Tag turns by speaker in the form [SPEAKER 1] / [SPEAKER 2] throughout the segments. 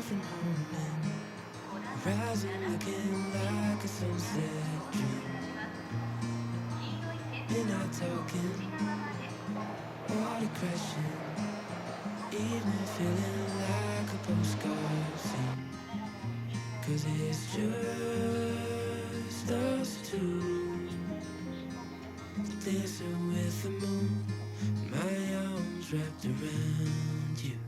[SPEAKER 1] nothing holding, rising looking like a sunset dream. We're not talking, water crashing, evening feeling like a postcard scene. 'Cause it's just us two, dancing with the moon, my arms wrapped around you.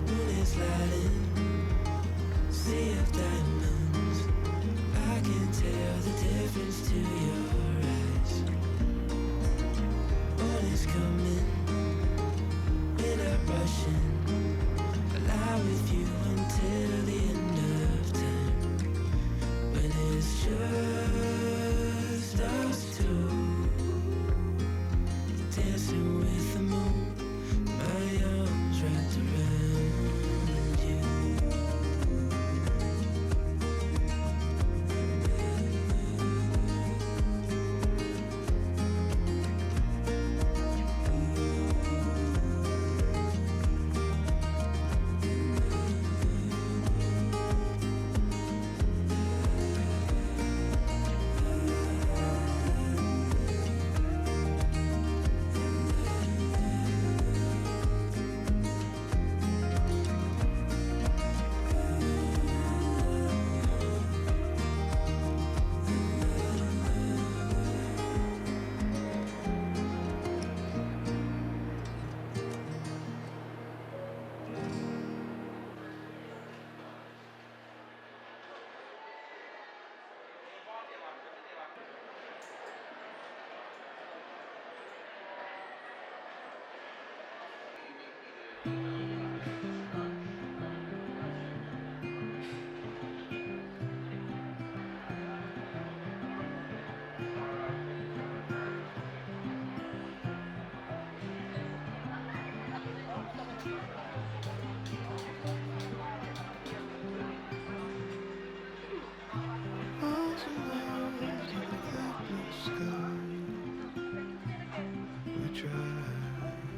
[SPEAKER 1] Moon is lighting, sea of diamonds, I can tell the difference to your eyes. Morning's coming, we're not rushing, I lie with you until the end of time. When it's just us two, dancing with the moon, my arms wrapped around you.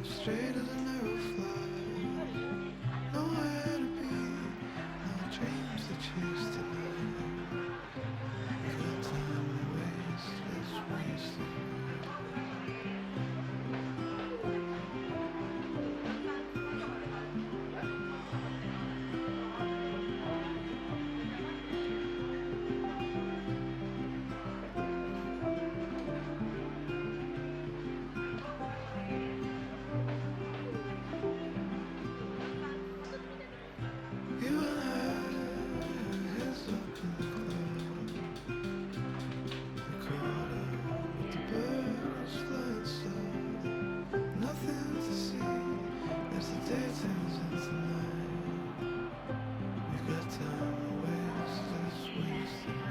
[SPEAKER 1] Straight as an arrow fly, nowhere to be, no dreams to chase tonight. Good time to waste, let's waste it. You and I, heads up in the cloud, we caught up with the birds flying south. Nothing to see as the day turns into night. We got time to waste, let's waste it.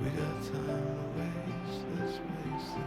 [SPEAKER 1] We got time to waste, let's waste it.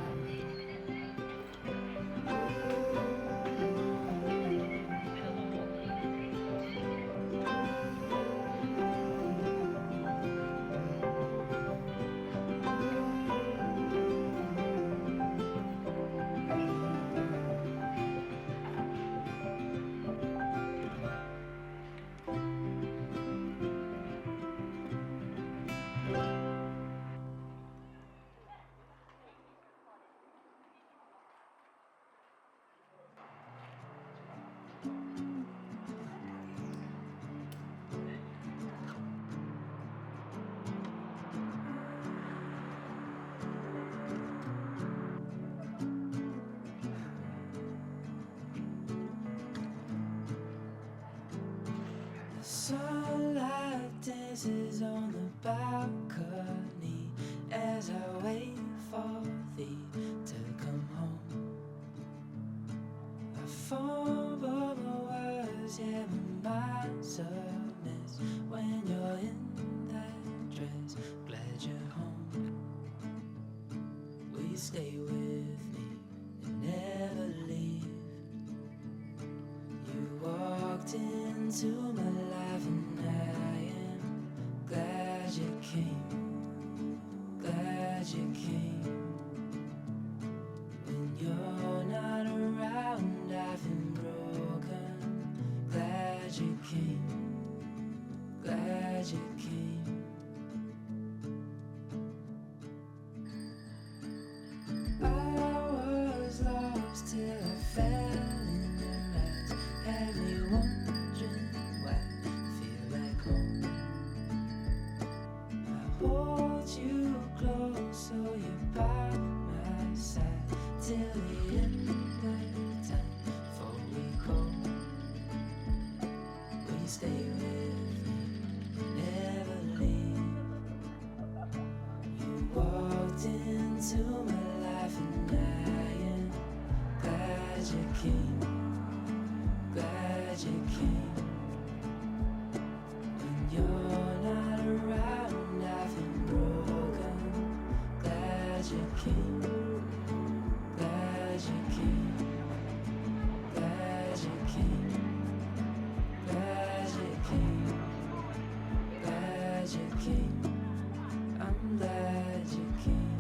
[SPEAKER 1] Sunlight dances on the balcony as I wait for thee to come home. I fumble my words, yeah, my mind's a mess when you're in that dress. Glad you're home. Will you stay with me and never leave? You walked into my life and I am glad you came.
[SPEAKER 2] glad you came. I was lost till I fell in your eyes. Had me wondering why I feel like home. I hold you close so you're by my side till the end of time. Before we go, will you stay with me? Never leave. You walked into my life and I am glad you came. Glad you came. When you're not around, I feel broken. Glad you came. Glad you came. Glad you came. Glad you came. Glad you came. I'm glad you came.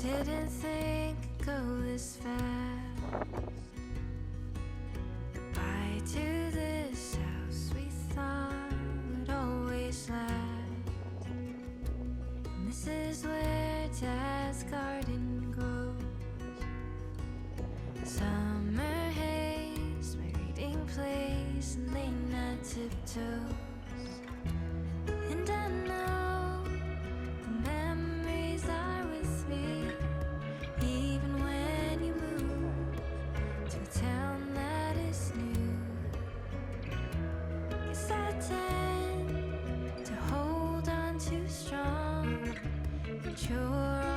[SPEAKER 2] Didn't think it'd go this fast. Goodbye to this house we thought would always last. And this is where Dad's garden grows. Summer haze, my reading place, and late night tiptoes. And I know the memories are with me, even when you move to a town that is new. Guess I tend to hold on too strong, but you're